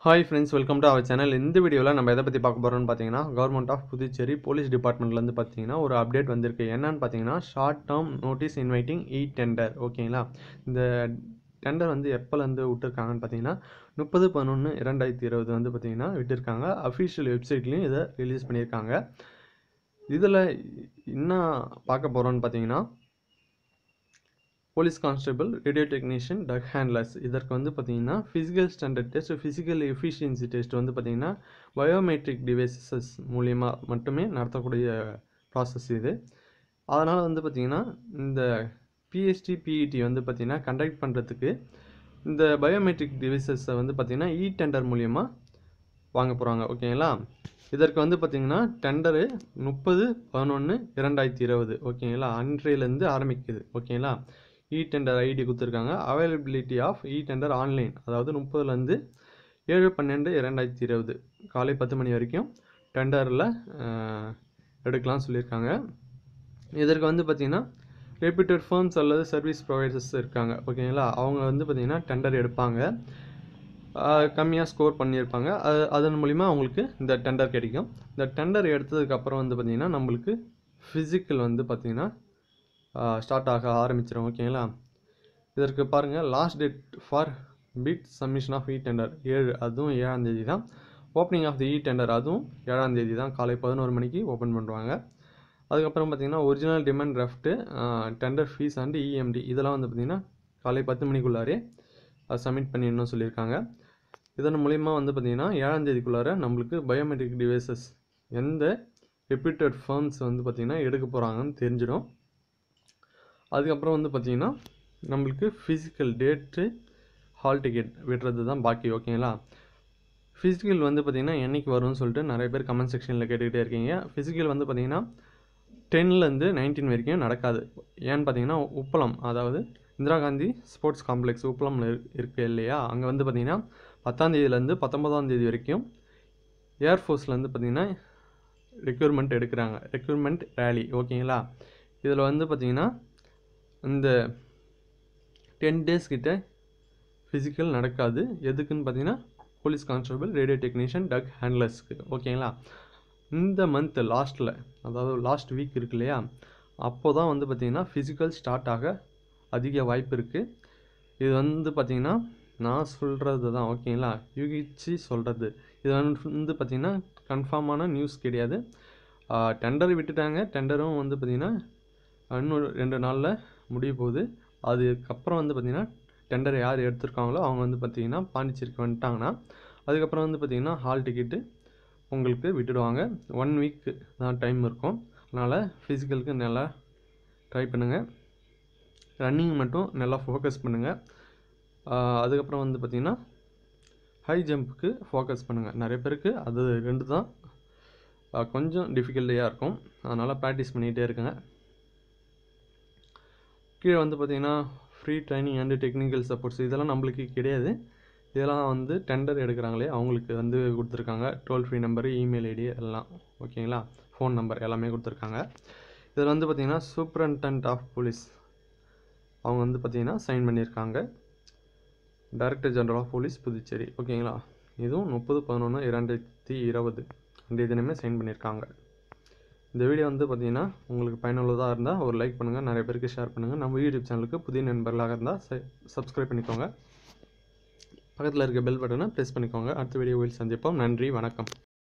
Hi friends, welcome to our channel. இந்த வீடியோவில் நம்ம எதை பற்றி பார்க்க போகிறோம்னு பார்த்தீங்கன்னா கவர்மெண்ட் ஆஃப் புதுச்சேரி போலீஸ் டிபார்ட்மெண்ட்லேருந்து பார்த்தீங்கன்னா ஒரு அப்டேட் வந்திருக்கு. என்னன்னு பார்த்தீங்கன்னா short term notice inviting tender. ஓகேங்களா, இந்த டெண்டர் வந்து எப்போலேருந்து விட்டுருக்காங்கன்னு பார்த்தீங்கன்னா 30/11/2020 வந்து பார்த்தீங்கன்னா விட்டுருக்காங்க. அஃபிஷியல் வெப்சைட்லேயும் இதை ரிலீஸ் பண்ணியிருக்காங்க. இதில் என்ன பார்க்க போகிறோன்னு பார்த்தீங்கன்னா போலீஸ் கான்ஸ்டபிள், ரேடியோ டெக்னீஷியன், டக் ஹேண்ட்லர்ஸ் இதற்கு வந்து பார்த்தீங்கன்னா physical standard test, physical efficiency test வந்து பார்த்தீங்கன்னா பயோமெட்ரிக் டிவைசஸ் மூலிமா மட்டுமே நடத்தக்கூடிய ப்ராசஸ் இது. அதனால் வந்து பார்த்திங்கன்னா இந்த பிஎஸ்டி பிஇடி வந்து பார்த்திங்கன்னா கண்டக்ட் பண்ணுறதுக்கு இந்த பயோமெட்ரிக் டிவைசஸை வந்து பார்த்திங்கன்னா டெண்டர் மூலிமா வாங்க போகிறாங்க. ஓகேங்களா, இதற்கு வந்து பார்த்திங்கன்னா டெண்டரு 30/11/2020 ஓகேங்களா அன்றையிலேருந்து ஆரம்பிக்குது. ஓகேங்களா, டெண்டர் ஐடி கொடுத்துருக்காங்க. அவைலபிலிட்டி ஆஃப் டெண்டர் ஆன்லைன், அதாவது 30லேருந்து 7/12/2020 காலை 10 மணி வரைக்கும் டெண்டரில் எடுக்கலாம்னு சொல்லியிருக்காங்க. இதற்கு வந்து பார்த்திங்கன்னா ரெப்யூட்டட் ஃபர்ம்ஸ் அல்லது சர்வீஸ் ப்ரொவைடர்ஸ் இருக்காங்க. ஓகேங்களா, அவங்க வந்து பார்த்திங்கன்னா டெண்டர் எடுப்பாங்க, கம்மியாக ஸ்கோர் பண்ணியிருப்பாங்க. அதன் மூலிமா அவங்களுக்கு இந்த டெண்டர் கிடைக்கும். இந்த டெண்டர் எடுத்ததுக்கப்புறம் வந்து பார்த்திங்கன்னா நம்மளுக்கு ஃபிசிக்கல் வந்து பார்த்திங்கன்னா ஸ்டார்ட் ஆக ஆரம்பிச்சிடும். ஓகேங்களா, இதற்கு பாருங்கள் last date for bid submission of tender 7, அதுவும் 7ஆம் தேதி தான். ஓப்பனிங் ஆஃப் தி டெண்டர் அதுவும் 7ஆம் தேதி தான், காலை 11 மணிக்கு ஓப்பன் பண்ணுவாங்க. அதுக்கப்புறம் பார்த்திங்கன்னா original demand drought, tender fees and EMD இதெல்லாம் வந்து பார்த்திங்கன்னா காலை 10 மணிக்குள்ளாரே சப்மிட் பண்ணிடணும் சொல்லியிருக்காங்க. இதன் மூலிமா வந்து பார்த்திங்கன்னா 7ஆம் தேதிக்குள்ளார நம்மளுக்கு பயோமெட்ரிக் டிவைசஸ் எந்த ரெப்யூட்டட் ஃபர்ம்ஸ் வந்து பார்த்திங்கன்னா எடுக்க போகிறாங்கன்னு தெரிஞ்சிடும். அதுக்கப்புறம் வந்து பார்த்திங்கன்னா நம்மளுக்கு ஃபிசிக்கல் டேட்டு, ஹால் டிக்கெட் விடுறது தான் பாக்கி. ஓகேங்களா, ஃபிசிக்கல் வந்து பார்த்திங்கன்னா என்றைக்கு வரும்னு சொல்லிட்டு நிறைய பேர் கமெண்ட் செக்ஷனில் கேட்டுக்கிட்டே இருக்கீங்க. ஃபிசிக்கல் வந்து பார்த்திங்கன்னா 10லேருந்து 19 வரைக்கும் நடக்காது. ஏன்னு பார்த்தீங்கன்னா உப்பளம், அதாவது இந்திரா காந்தி ஸ்போர்ட்ஸ் காம்ப்ளெக்ஸ் உப்பளம் இருக்குது இல்லையா, அங்கே வந்து பார்த்திங்கன்னா 10ஆம் தேதியிலேருந்து 19ஆம் தேதி வரைக்கும் ஏர்ஃபோர்ஸ்லேருந்து பார்த்திங்கன்னா ரெக்யூர்மெண்ட் எடுக்கிறாங்க, ரெக்யூர்மெண்ட் ரேலி. ஓகேங்களா, இதில் வந்து பார்த்திங்கன்னா இந்த 10 டேஸ் கிட்ட ஃபிசிக்கல் நடக்காது. எதுக்குன்னு பார்த்தீங்கன்னா போலீஸ் கான்ஸ்டபிள், ரேடியோ டெக்னீஷியன், டக் ஹேண்ட்லர்ஸ்க்கு. ஓகேங்களா, இந்த மந்த் லாஸ்ட்டில், அதாவது லாஸ்ட் வீக் இருக்கு இல்லையா, அப்போ தான் வந்து பார்த்திங்கன்னா ஃபிசிக்கல் ஸ்டார்ட் ஆக அதிக வாய்ப்பு இருக்குது. இது வந்து பார்த்திங்கன்னா நான் சொல்கிறது தான். ஓகேங்களா, யூகிச்சு சொல்கிறது. இது வந்து பார்த்திங்கன்னா கன்ஃபார்மான நியூஸ் கிடையாது. டெண்டர் விட்டுட்டாங்க. டெண்டரும் வந்து பார்த்திங்கன்னா இன்னும் 2 நாளில் முடிய போகுது. அதுக்கப்புறம் வந்து பார்த்திங்கன்னா டெண்டர் யார் எடுத்திருக்காங்களோ அவங்க வந்து பார்த்திங்கன்னா பாண்டிச்சேரிக்கு வந்துட்டாங்கன்னா அதுக்கப்புறம் வந்து பார்த்திங்கன்னா ஹால் டிக்கெட்டு உங்களுக்கு விட்டுடுவாங்க. 1 வீக்கு தான் டைம் இருக்கும். அதனால் ஃபிசிக்கலுக்கு நல்லா ட்ரை பண்ணுங்கள், ரன்னிங் மட்டும் நல்லா ஃபோக்கஸ் பண்ணுங்கள். அதுக்கப்புறம் வந்து பார்த்திங்கன்னா ஹை ஜம்ப்புக்கு ஃபோக்கஸ் பண்ணுங்கள். நிறைய பேருக்கு அது 2 தான் கொஞ்சம் டிஃபிகல்ட்டியாக இருக்கும். அதனால் ப்ராக்டிஸ் பண்ணிகிட்டே இருக்குங்க. கீழே வந்து பார்த்திங்கன்னா free training and technical supports இதெல்லாம் நம்மளுக்கு கிடையாது. இதெல்லாம் வந்து டெண்டர் எடுக்கிறாங்களே அவங்களுக்கு வந்து கொடுத்துருக்காங்க. Toll free number, email ID எல்லாம். ஓகேங்களா, ஃபோன் நம்பர் எல்லாமே கொடுத்துருக்காங்க. இதில் வந்து பார்த்திங்கன்னா சூப்பரண்டன்ட் ஆஃப் போலீஸ் அவங்க வந்து பார்த்திங்கன்னா சைன் பண்ணியிருக்காங்க. Director general of police Puducherry. ஓகேங்களா, இதுவும் 30/11/2020 அன்றைய தினமே சைன் பண்ணியிருக்காங்க. இந்த வீடியோ வந்து பார்த்திங்கன்னா உங்களுக்கு பயனுள்ளதாக இருந்தால் ஒரு லைக் பண்ணுங்கள், நிறைய பேருக்கு ஷேர் பண்ணுங்கள். நம்ம யூடியூப் சேனலுக்கு புதிய நண்பர்களாக இருந்தால் சப்ஸ்கிரைப் பண்ணிக்கோங்க. பக்கத்தில் இருக்க பெல் பட்டனை ப்ரெஸ் பண்ணிக்கோங்க. அடுத்த வீடியோவில் சந்திப்போம். நன்றி, வணக்கம்.